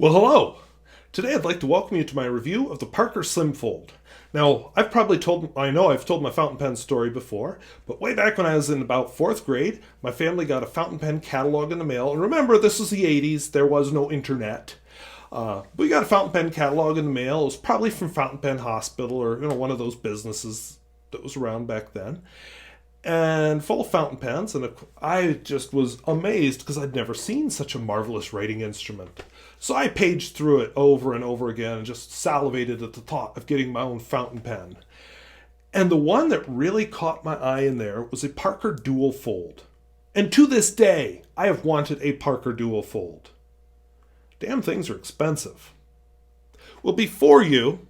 Well, hello! Today I'd like to welcome you to my review of the Parker Slimfold. Now, I know I've told my fountain pen story before, but way back when I was in about 4th grade, my family got a fountain pen catalog in the mail. And remember, this was the 80s, there was no internet. We got a fountain pen catalog in the mail. It was probably from Fountain Pen Hospital or one of those businesses that was around back then, and full of fountain pens. And I just was amazed because I'd never seen such a marvelous writing instrument. So I paged through it over and over again and just salivated at the thought of getting my own fountain pen. And the one that really caught my eye in there was a Parker Duofold. And to this day, I have wanted a Parker Duofold. Damn things are expensive. Well, before you,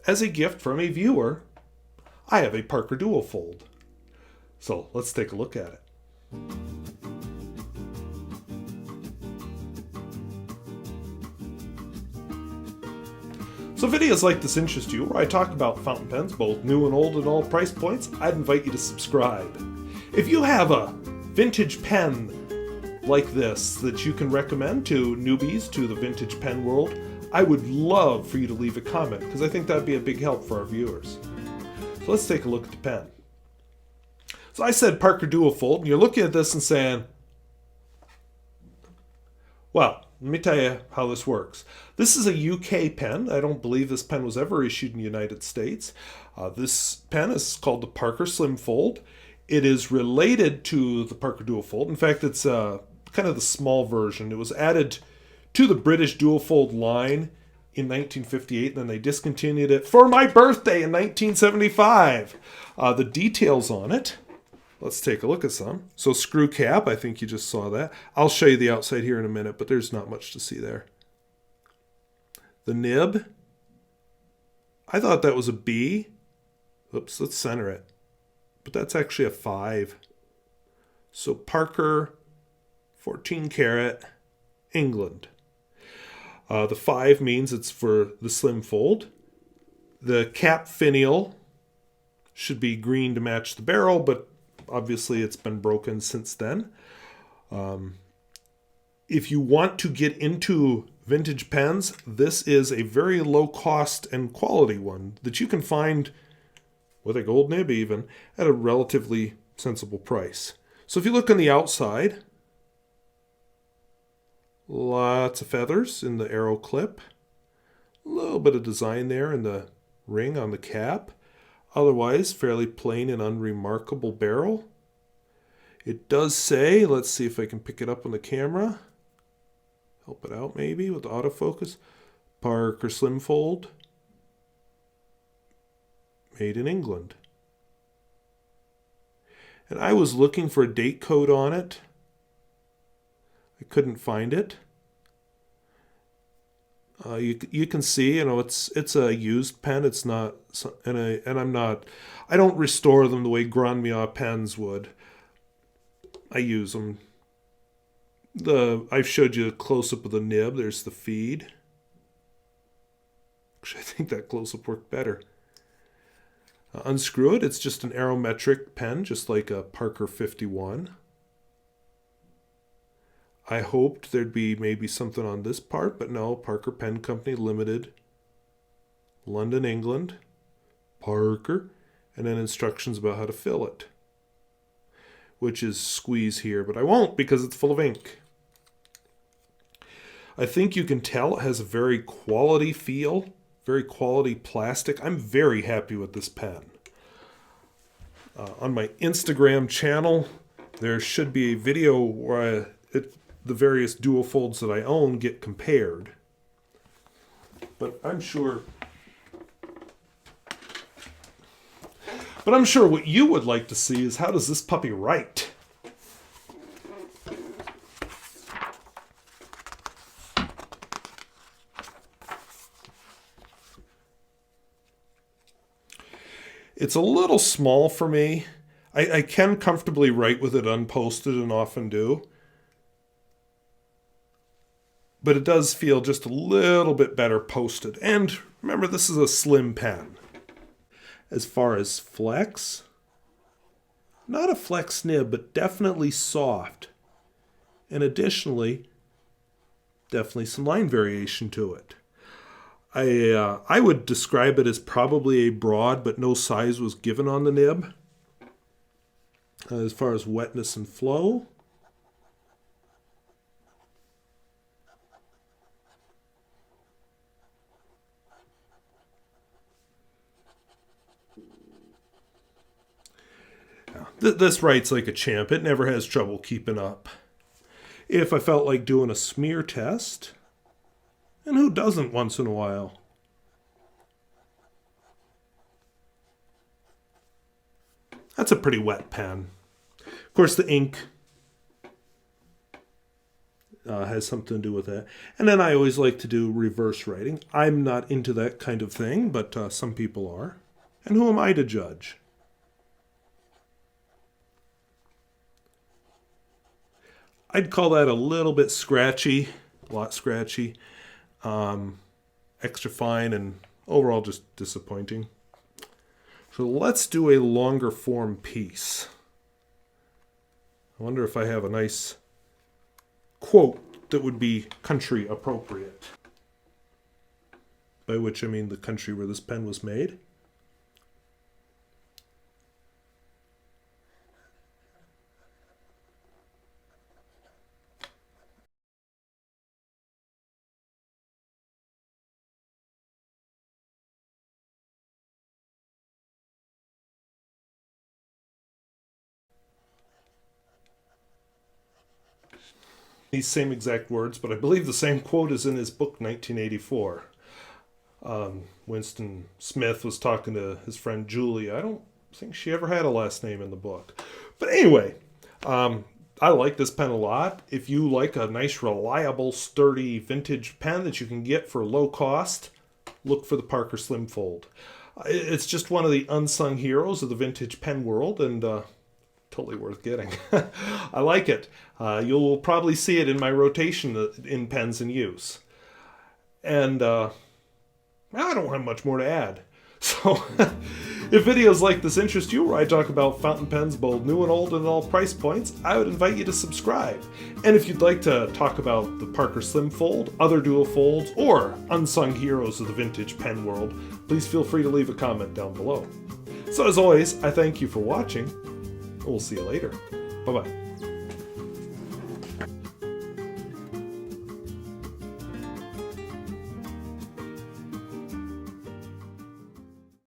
as a gift from a viewer, I have a Parker Duofold. So let's take a look at it. So if videos like this interest you, where I talk about fountain pens, both new and old at all price points, I'd invite you to subscribe. If you have a vintage pen like this that you can recommend to newbies to the vintage pen world, I would love for you to leave a comment, because I think that'd be a big help for our viewers. So let's take a look at the pen. So I said Parker Duofold, and you're looking at this and saying, well, let me tell you how this works. This is a UK pen. I don't believe this pen was ever issued in the United States. This pen is called the Parker Slimfold. It is related to the Parker Duofold. In fact, it's kind of the small version. It was added to the British Duofold line in 1958, and then they discontinued it for my birthday in 1975. The details on it, let's take a look at some. So screw cap, I think you just saw that. I'll show you the outside here in a minute, but there's not much to see there. The nib, I thought that was a B. Oops, let's center it. But that's actually a 5. So Parker, 14 karat, England. The 5 means it's for the Slimfold. The cap finial should be green to match the barrel, but obviously it's been broken since then. If you want to get into vintage pens, this is a very low cost and quality one that you can find with a gold nib even at a relatively sensible price. So if you look on the outside, lots of feathers in the arrow clip, a little bit of design there in the ring on the cap. Otherwise, fairly plain and unremarkable barrel. It does say, let's see if I can pick it up on the camera. Help it out maybe with the autofocus. Parker Slimfold. Made in England. And I was looking for a date code on it. I couldn't find it. You can see, it's a used pen. It's not, I don't restore them the way Grand Mia pens would. I use them. I've showed you a close-up of the nib. There's the feed. Actually, I think that close-up worked better. Unscrew it. It's just an aerometric pen, just like a Parker 51. I hoped there'd be maybe something on this part, but no. Parker Pen Company Limited, London, England, Parker, and then instructions about how to fill it, which is squeeze here, but I won't because it's full of ink. I think you can tell it has a very quality feel, very quality plastic. I'm very happy with this pen. On my Instagram channel, there should be a video where the various Duofolds that I own get compared. But I'm sure what you would like to see is, how does this puppy write? It's a little small for me. I can comfortably write with it unposted and often do. But it does feel just a little bit better posted. And remember, this is a slim pen. As far as flex, not a flex nib, but definitely soft. And additionally, Definitely some line variation to it. I would describe it as probably a broad, but no size was given on the nib. As far as wetness and flow, this writes like a champ. It never has trouble keeping up. If I felt like doing a smear test, and who doesn't once in a while? That's a pretty wet pen. Of course, the ink has something to do with that. And then I always like to do reverse writing. I'm not into that kind of thing, but some people are. And who am I to judge? I'd call that a little bit scratchy, a lot scratchy, extra fine, and overall just disappointing. So let's do a longer form piece. I wonder if I have a nice quote that would be country appropriate. By which I mean the country where this pen was made. These same exact words, but I believe the same quote is in his book 1984. Winston Smith was talking to his friend Julia. I don't think she ever had a last name in the book. But anyway, I like this pen a lot. If you like a nice, reliable, sturdy vintage pen that you can get for low cost, look for the Parker Slimfold. It's just one of the unsung heroes of the vintage pen world, and totally worth getting. I like it. You'll probably see it in my rotation in pens in use. And I don't have much more to add. So, if videos like this interest you, where I talk about fountain pens, both new and old, and all price points, I would invite you to subscribe. And if you'd like to talk about the Parker Slimfold, other Duofolds, or unsung heroes of the vintage pen world, please feel free to leave a comment down below. So as always, I thank you for watching. We'll see you later. Bye-bye.